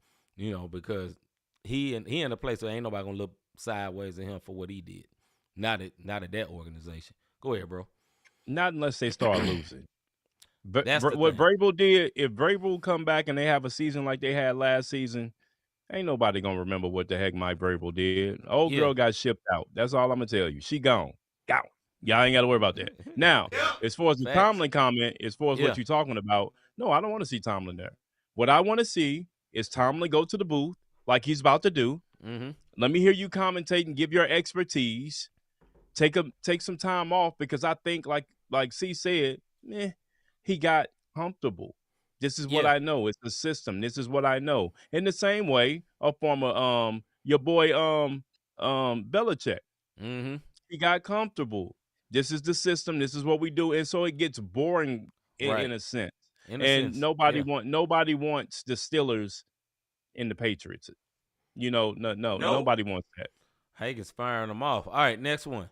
Because he in a place where ain't nobody gonna look sideways at him for what he did. Not at that organization. Go ahead, bro. Not unless they start losing. But That's what Vrabel did, if Vrabel come back and they have a season like they had last season, ain't nobody gonna remember what the heck Mike Vrabel did. Old girl got shipped out. That's all I'm gonna tell you. She gone. Y'all ain't got to worry about that. Now, as far as the Tomlin comment, as far as what you're talking about, no, I don't want to see Tomlin there. What I want to see is Tomlin go to the booth like he's about to do. Mm-hmm. Let me hear you commentate and give your expertise. Take some time off because I think, like C said, he got comfortable. This is what I know. It's the system. This is what I know. In the same way, a former your boy Belichick, he got comfortable. This is the system. This is what we do, and so it gets boring in a sense. Nobody wants the Steelers and the Patriots. Nobody wants that. Hagen's firing them off. All right, next one.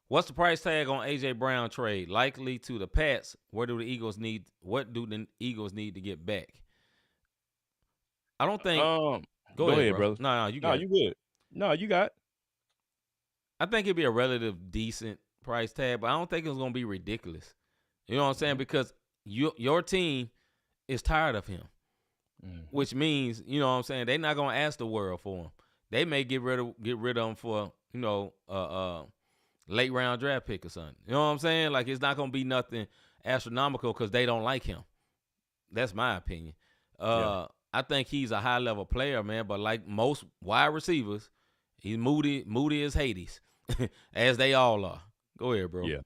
What's the price tag on A.J. Brown trade? Likely to the Pats. What do the Eagles need to get back? I don't think. Go ahead, brother. No, you got. No, you good. No, you got. I think it'd be a relative decent price tag, but I don't think it's going to be ridiculous. You know what I'm saying? Because your team is tired of him, which means, you know what I'm saying, they're not going to ask the world for him. They may get rid of him for, late round draft pick or something. You know what I'm saying? Like, it's not going to be nothing astronomical because they don't like him. That's my opinion. I think he's a high-level player, man, but like most wide receivers, he's moody as Hades. As they all are. Go ahead, bro. Yeah.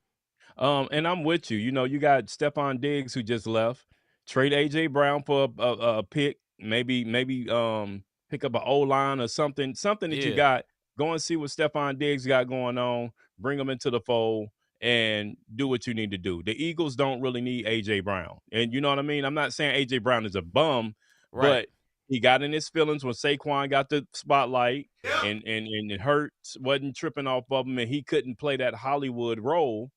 And I'm with you. You got Stephon Diggs who just left. Trade A.J. Brown for a pick. Maybe pick up an O-line or something that you got. Go and see what Stephon Diggs got going on. Bring him into the fold and do what you need to do. The Eagles don't really need A.J. Brown. And you know what I mean? I'm not saying A.J. Brown is a bum, but he got in his feelings when Saquon got the spotlight and Hurts wasn't tripping off of him and he couldn't play that Hollywood role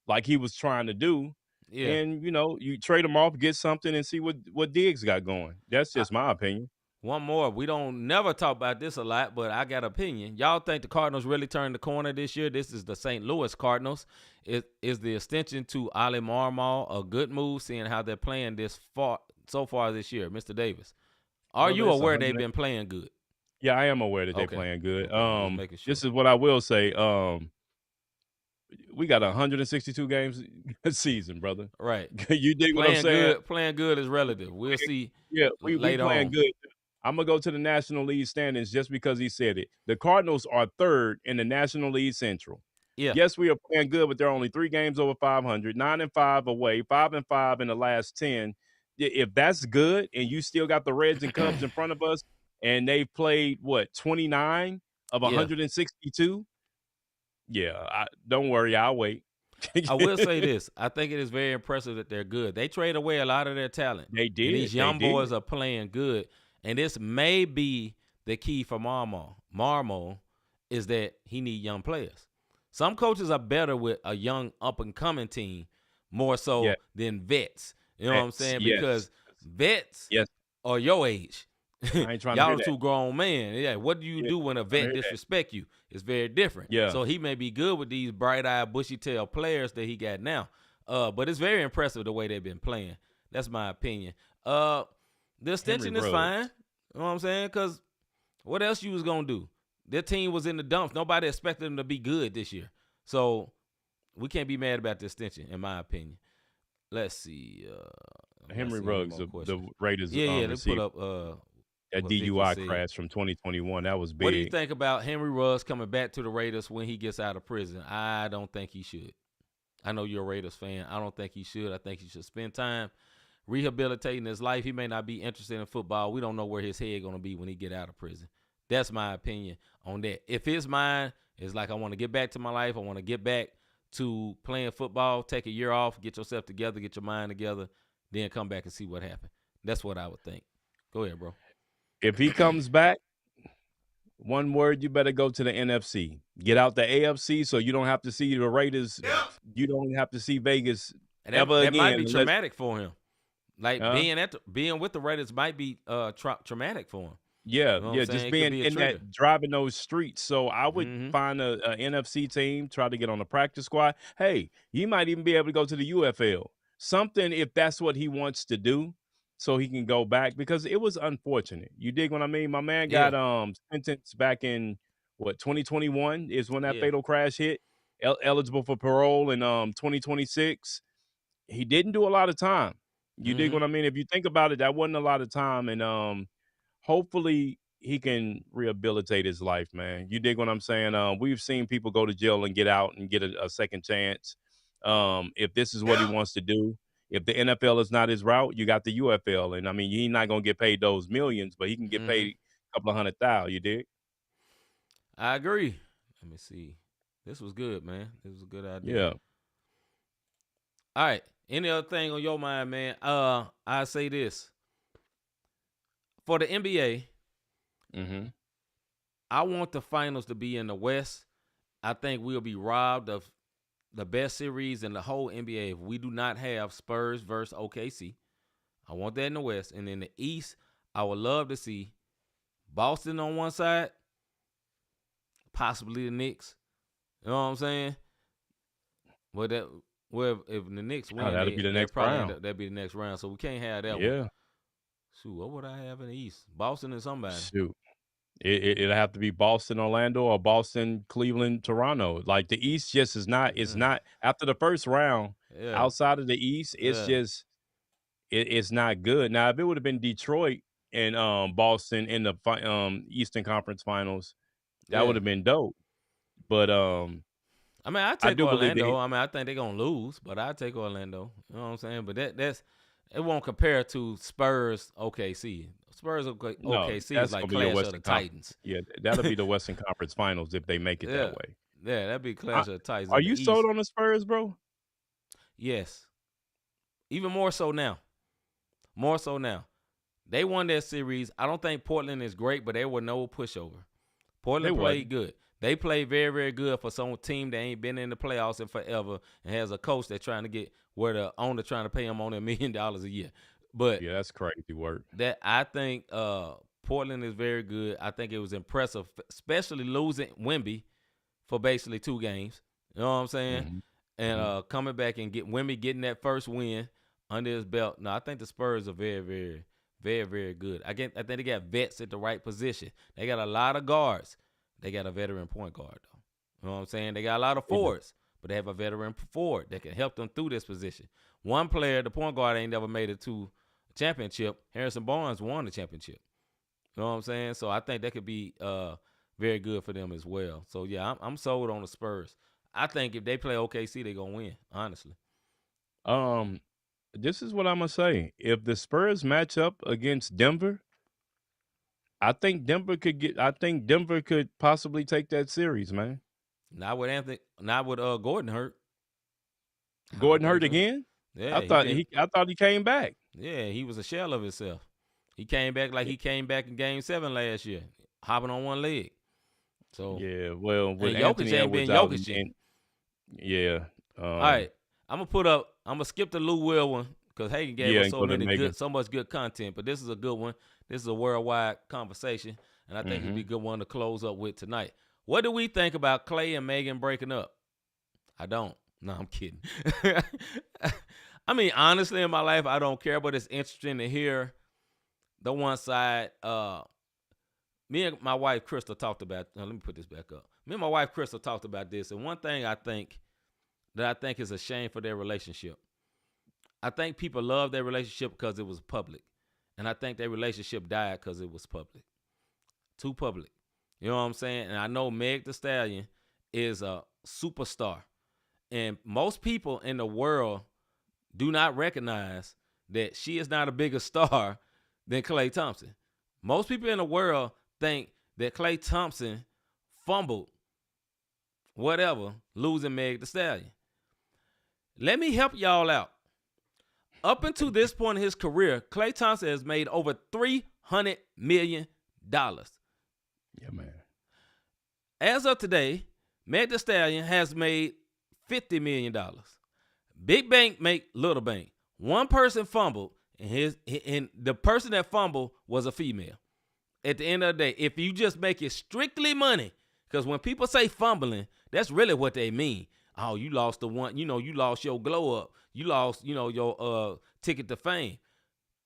like he was trying to do. Yeah. And, you trade him off, get something, and see what Diggs got going. That's just my opinion. One more. We don't never talk about this a lot, but I got an opinion. Y'all think the Cardinals really turned the corner this year? This is the St. Louis Cardinals. Is the extension to Ali Marmol a good move, seeing how they're playing this far so far this year, Mr. Davis? Are Brother, you it's aware they've 100. been playing good? Yeah, I am aware that they're Okay. playing good. Okay. Just making sure. This is what I will say. We got 162 games a season, brother. Right. You dig what I'm saying? Playing good is relative. We'll see. Yeah, we later playing on. good. I'm gonna go to the National League standings just because he said it. The Cardinals are third in the National League Central. Yeah. Yes, we are playing good, but there are only 3 games over 500, 9-5 away, 5-5 in the last 10. If that's good, and you still got the Reds and Cubs in front of us, and they've played what 29 of 162. Yeah, don't worry, I'll wait. I will say this. I think it is very impressive that they're good. They trade away a lot of their talent. They did. And these young boys are playing good. And this may be the key for Marmol is that he need young players. Some coaches are better with a young up-and-coming team more so than vets. You know what I'm saying? Because vets are your age. I ain't trying Y'all to are two grown men. Yeah, what do you do when a vet disrespect you? It's very different. Yeah. So he may be good with these bright-eyed, bushy-tailed players that he got now. But it's very impressive the way they've been playing. That's my opinion. The extension is fine. You know what I'm saying? Because what else you was going to do? Their team was in the dumps. Nobody expected them to be good this year. So we can't be mad about the extension, in my opinion. Let's see. Henry Ruggs, the Raiders. Yeah, they put up that DUI crash from 2021. That was big. What do you think about Henry Ruggs coming back to the Raiders when he gets out of prison? I don't think he should. I know you're a Raiders fan. I don't think he should. I think he should spend time rehabilitating his life. He may not be interested in football. We don't know where his head going to be when he get out of prison. That's my opinion on that. If his mind is like, I want to get back to my life, I want to get back to playing football, take a year off, get yourself together, get your mind together, then come back and see what happened. That's what I would think. Go ahead, bro. If he comes back, one word, you better go to the NFC. Get out the AFC so you don't have to see the Raiders. Yep. You don't have to see Vegas ever again. That might be traumatic for him. Like being with the Raiders might be traumatic for him. Yeah, you know just being in that, driving those streets. So I would find a NFC team, try to get on the practice squad. Hey, you might even be able to go to the UFL. Something if that's what he wants to do, so he can go back, because it was unfortunate. You dig what I mean? My man got sentenced back in 2021 is when that fatal crash hit. Eligible for parole in 2026. He didn't do a lot of time. You dig what I mean? If you think about it, that wasn't a lot of time, and hopefully he can rehabilitate his life, man. You dig what I'm saying? We've seen people go to jail and get out and get a second chance. If this is what he wants to do, if the NFL is not his route, you got the UFL. And, I mean, he's not going to get paid those millions, but he can get paid a couple of $100,000, you dig? I agree. Let me see. This was good, man. This was a good idea. Yeah. All right. Any other thing on your mind, man? I say this. For the NBA, I want the finals to be in the West. I think we'll be robbed of the best series in the whole NBA if we do not have Spurs versus OKC. I want that in the West. And in the East, I would love to see Boston on one side, possibly the Knicks. You know what I'm saying? But if the Knicks win, that'll be the next round. That'd be the next round. So we can't have that one. Yeah. Shoot, what would I have in the East? Boston and somebody. Shoot. It'll have to be Boston, Orlando, or Boston, Cleveland, Toronto. Like, the East just is not. It's not after the first round. Outside of the East, it's just it's not good. Now, if it would have been Detroit and Boston in the Eastern Conference Finals, that would have been dope. But I mean, I take Orlando. I mean, I think they're gonna lose, but I take Orlando. You know what I'm saying? But that's it won't compare to Spurs OKC. Spurs OKC is like Clash of the Titans. Yeah, that'll be the Western Conference Finals if they make it that way. Yeah, that'd be Clash of the Titans. Are you sold on the Spurs, bro? Yes. Even more so now. More so now. They won that series. I don't think Portland is great, but they were no pushover. Portland played good. They played very, very good for some team that ain't been in the playoffs in forever and has a coach that's trying to get where the owner trying to pay him on $1 million a year. But yeah, that's crazy work. That I think Portland is very good. I think it was impressive, especially losing Wemby for basically 2 games. You know what I'm saying? And coming back and Wemby getting that first win under his belt. No, I think the Spurs are very, very, very, very good. I think they got vets at the right position. They got a lot of guards. They got a veteran point guard, though. You know what I'm saying? They got a lot of forwards, but they have a veteran forward that can help them through this position. One player, the point guard, ain't never made it to a championship. Harrison Barnes won the championship. You know what I'm saying? So I think that could be very good for them as well. So, yeah, I'm sold on the Spurs. I think if they play OKC, they're going to win, honestly. This is what I'm going to say. If the Spurs match up against Denver, I think Denver could possibly take that series, man. Not with Gordon hurt. Gordon hurt again? Yeah. I thought he came back. Yeah, he was a shell of himself. He came back like he came back in Game 7 last year, hopping on one leg. So yeah, well, with Jokic ain't been Jokic. Yeah. All right, I'm gonna skip the Lou Will one because Hagen gave us so much good content. But this is a good one. This is a worldwide conversation, and I think it'd be a good one to close up with tonight. What do we think about Clay and Megan breaking up? I don't. No, I'm kidding. I mean, honestly, in my life, I don't care, but it's interesting to hear the one side. Me and my wife, Crystal, talked about, let me put this back up. Me and my wife, Crystal, talked about this, and one thing I think is a shame for their relationship. I think people love their relationship because it was public, and I think their relationship died because it was public. Too public. You know what I'm saying? And I know Meg Thee Stallion is a superstar, and most people in the world do not recognize that she is not a bigger star than Klay Thompson. Most people in the world think that Klay Thompson fumbled, losing Meg Thee Stallion. Let me help y'all out. Up until this point in his career, Klay Thompson has made over $300 million. Yeah, man. As of today, Meg Thee Stallion has made $50 million. Big Bank make Little Bank. One person fumbled, and the person that fumbled was a female. At the end of the day, if you just make it strictly money, because when people say fumbling, that's really what they mean. Oh, you lost the one, you lost your glow up. You lost, your ticket to fame.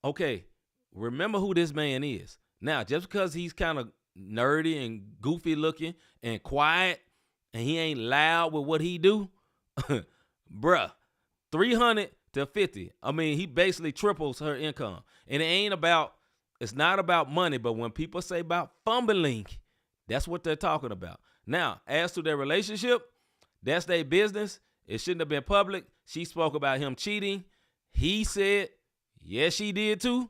Okay, remember who this man is. Now, just because he's kind of nerdy and goofy looking and quiet, and he ain't loud with what he do, bruh, 300 to 50. I mean, he basically triples her income. And it's not about money, but when people say about fumbling, that's what they're talking about. Now, as to their relationship, that's their business. It shouldn't have been public. She spoke about him cheating. He said, yes, she did too.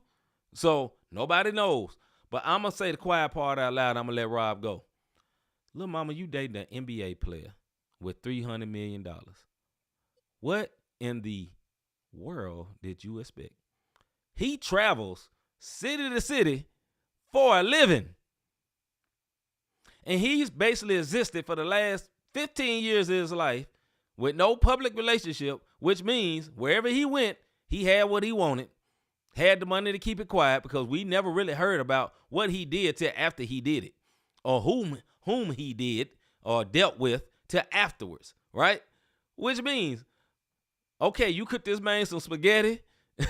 So nobody knows. But I'm going to say the quiet part out loud. I'm going to let Rob go. Little mama, you dating an NBA player with $300 million. What in the world did you expect? He travels city to city for a living. And he's basically existed for the last 15 years of his life with no public relationship, which means wherever he went, he had what he wanted, had the money to keep it quiet because we never really heard about what he did till after he did it or whom he did or dealt with till afterwards, right? Which means, okay, you cooked this man some spaghetti.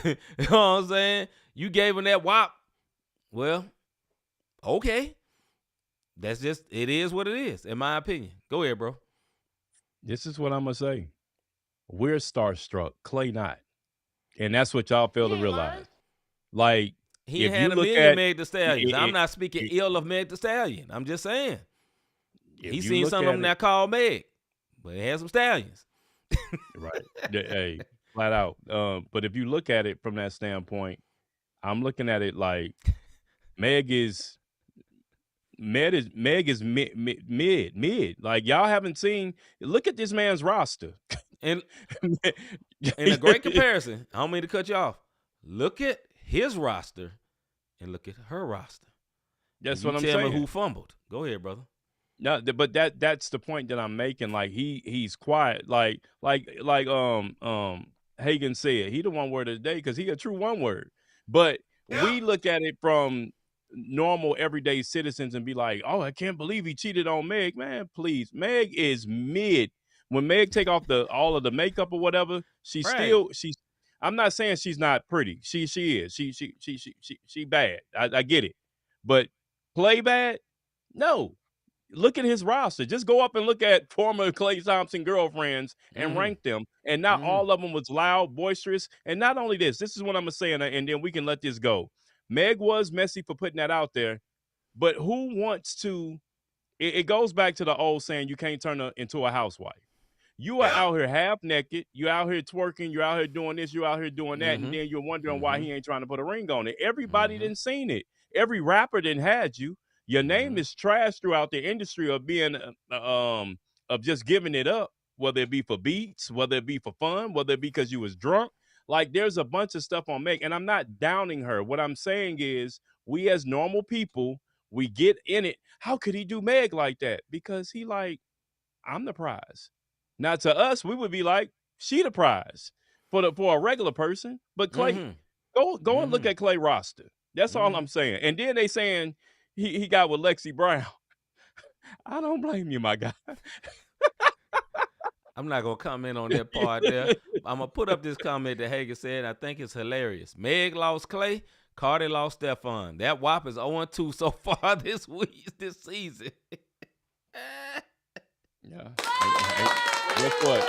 You know what I'm saying? You gave him that wop. Well, okay. That's just, it is what it is, in my opinion. Go ahead, bro. This is what I'm going to say. We're starstruck. Clay not. And that's what y'all fail to realize. Like, he had a million Meg Thee Stallions. I'm not speaking ill of Meg Thee Stallion. I'm just saying. He seen some of them that called Meg, but it had some stallions. Right. Hey, flat out. But if you look at it from that standpoint, I'm looking at it like Meg is mid. Like, y'all haven't seen. Look at this man's roster. And in a great comparison, I don't mean to cut you off. Look at his roster and look at her roster. That's what I'm saying. Tell me who fumbled. Go ahead, brother. No, but that's the point that I'm making. Like he's quiet. Like Hagen said, he the one word of the day because he a true one word. But we look at it from normal everyday citizens and be like, oh, I can't believe he cheated on Meg. Man, please. Meg is mid. When Meg take off all of the makeup or whatever, she's I'm not saying she's not pretty. She is. She bad. I get it. But play bad? No. Look at his roster. Just go up and look at former Klay Thompson girlfriends and rank them. And not all of them was loud, boisterous. And not only this is what I'm going to say, and then we can let this go. Meg was messy for putting that out there. But who wants to – it goes back to the old saying, you can't turn her into a housewife. You are out here half naked. You're out here twerking. You're out here doing this. You're out here doing that. And then you're wondering why he ain't trying to put a ring on it. Everybody didn't seen it. Every rapper didn't had you. Your name is trash throughout the industry of being of just giving it up, whether it be for beats, whether it be for fun, whether it be because you was drunk. Like, there's a bunch of stuff on Meg, and I'm not downing her. What I'm saying is, we as normal people, we get in it. How could he do Meg like that? Because he like, I'm the prize. Now, to us, we would be like, she the prize for a regular person. But Klay, go and look at Klay roster. That's all I'm saying. And then they saying he got with Lexi Brown. I don't blame you, my guy. I'm not going to comment on that part there. I'm going to put up this comment that Hagen said. I think it's hilarious. Meg lost Klay. Cardi lost Stephon. That WAP is 0-2 so far this season. Yeah. Guess what?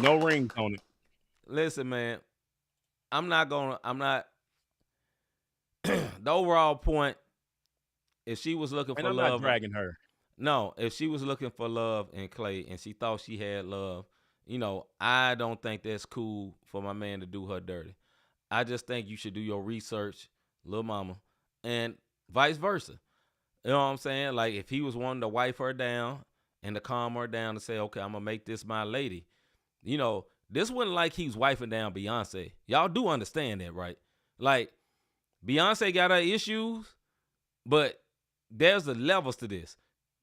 No rings on it. Listen, man. The overall point, if she was looking for I'm love. not dragging her. No, if she was looking for love in Klay and she thought she had love, I don't think that's cool for my man to do her dirty. I just think you should do your research, little mama, and vice versa. You know what I'm saying? Like, if he was wanting to wipe her down and to calm her down and say, okay, I'm going to make this my lady. This wasn't like he was wiping down Beyonce. Y'all do understand that, right? Like, Beyonce got her issues, but there's the levels to this.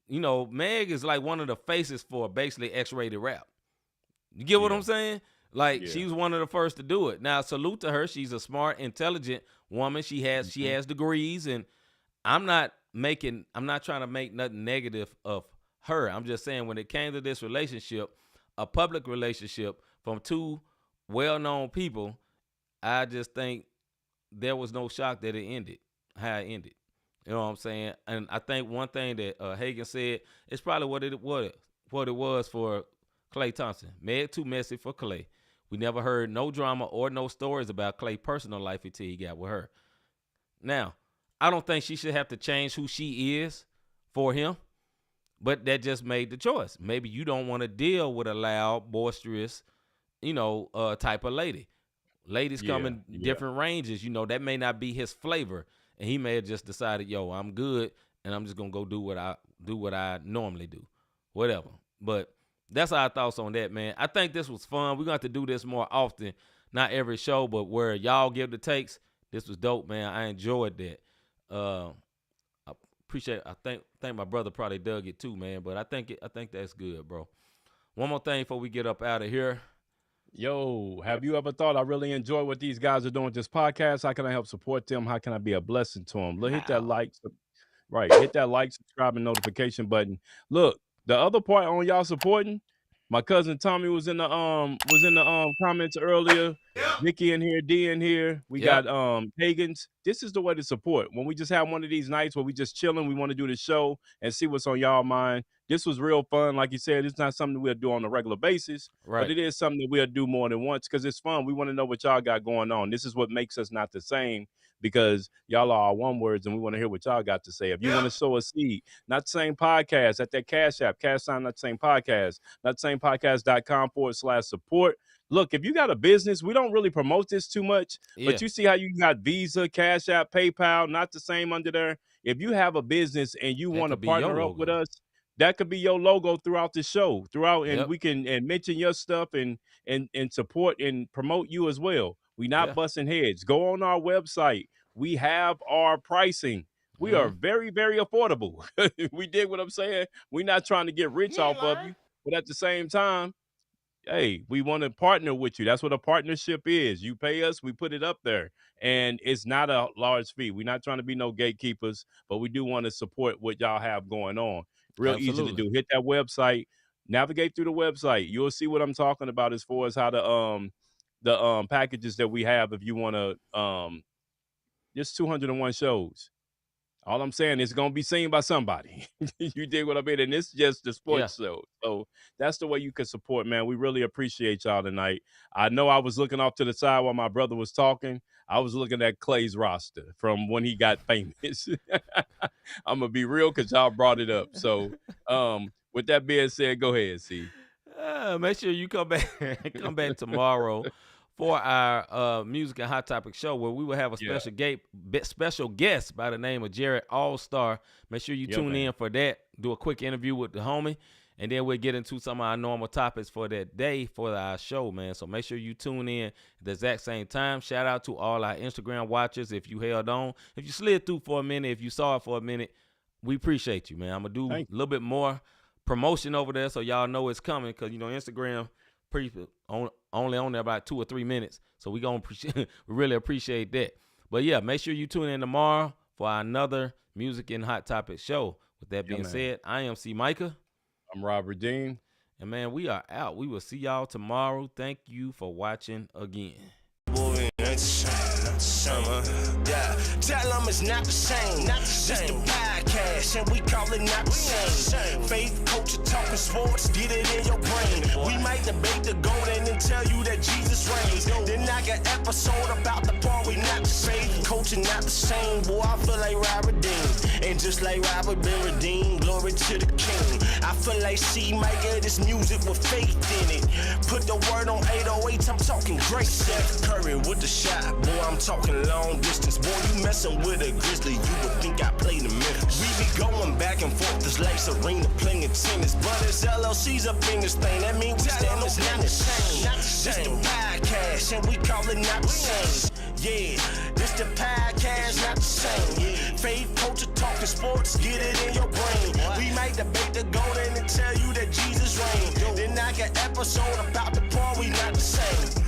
Meg is like one of the faces for basically X-rated rap. You get what I'm saying? Like, she was one of the first to do it. Now, salute to her. She's a smart, intelligent woman. She has degrees, and I'm not trying to make nothing negative of her. I'm just saying, when it came to this relationship, a public relationship from two well-known people, I just think there was no shock that it ended how it ended. You know what I'm saying? And I think one thing that Hagen said is probably what it was for Klay Thompson. Meg too messy for Klay. We never heard no drama or no stories about Klay's personal life until he got with her. Now, I don't think she should have to change who she is for him, but that just made the choice. Maybe you don't want to deal with a loud, boisterous, type of lady. Ladies come in different ranges. That may not be his flavor. And he may have just decided, I'm good, and I'm just gonna go do what I normally do, whatever. But that's our thoughts on that, man. I think this was fun. We're gonna have to do this more often, not every show, but where y'all give the takes. This was dope, man. I enjoyed that. I appreciate it. I think my brother probably dug it too, man. But I think that's good, bro. One more thing before we get up out of here. Yo, have you ever thought I really enjoy what these guys are doing with this podcast? How can I help support them? How can I be a blessing to them? Look, hit that like, hit that like, subscribe, and notification button. Look, the other part on y'all supporting, my cousin Tommy was in the comments earlier. Vicky in here, D in here. We got Pagans. This is the way to support. When we just have one of these nights where we just chilling, we want to do the show and see what's on y'all mind. This was real fun. Like you said, it's not something we'll do on a regular basis, but it is something that we'll do more than once because it's fun. We want to know what y'all got going on. This is what makes us not the same because y'all are our one words and we want to hear what y'all got to say. If you want to sow a seed, not the same podcast, at that Cash App, cash sign, not the same podcast, not the same podcast.com/support. Look, if you got a business, we don't really promote this too much, but you see how you got Visa, Cash App, PayPal, not the same under there. If you have a business and you want to partner up with us, that could be your logo throughout the show, and we can mention your stuff and support and promote you as well. We not busting heads. Go on our website. We have our pricing. We are very, very affordable. We dig what I'm saying? We're not trying to get rich off of you, but at the same time, hey, we want to partner with you. That's what a partnership is. You pay us, we put it up there. And it's not a large fee. We're not trying to be no gatekeepers, but we do want to support what y'all have going on. Real easy to do. Hit that website, navigate through the website. You'll see what I'm talking about as far as how to the packages that we have if you want to just 201 shows. All I'm saying is it's gonna be seen by somebody. You dig what I mean? And it's just the sports show. So that's the way you can support, man. We really appreciate y'all tonight. I know I was looking off to the side while my brother was talking. I was looking at Clay's roster from when he got famous. I'm gonna be real because y'all brought it up. So with that being said, go ahead, C. Make sure you come back tomorrow for our music and hot topic show, where we will have a special guest by the name of Jared All-Star. Make sure you tune in for that. Do a quick interview with the homie, and then we'll get into some of our normal topics for that day for our show, man. So make sure you tune in at the exact same time. Shout out to all our Instagram watchers if you held on. If you slid through for a minute, if you saw it for a minute, we appreciate you, man. I'm going to do a little bit more promotion over there so y'all know it's coming, because, you know, Instagram only on there about 2 or 3 minutes. So we really appreciate that. But yeah, make sure you tune in tomorrow for another music and hot topic show. With that being said, I am C-Micah. I'm Robert Dean. And man, we are out. We will see y'all tomorrow. Thank you for watching again. Summer, tell them it's not the same. Just a podcast, and we call it not the same. Faith, culture, talking sports, get it in your brain. We might debate the golden and tell you that Jesus reigns. Then knock an episode about the part we not the same. Culture not the same, boy, I feel like Robert Dean. And just like Robert been redeemed, glory to the King. I feel like C-Micah, this music with faith in it. Put the word on 808, I'm talking great. Steph Curry with the shot, boy, I'm talking long distance. Boy, you messing with a Grizzly, you would think I played in Memphis. We be going back and forth, this like Serena playing tennis. But it's LLC's up in this thing, that means we stand on not the same. Just a podcast, and we call it not the same. Yeah, this the podcast, not the same. Faith, culture, talking sports, get it in your brain. We might debate the golden and tell you that Jesus reigns. Then knock an episode about the part we not the same.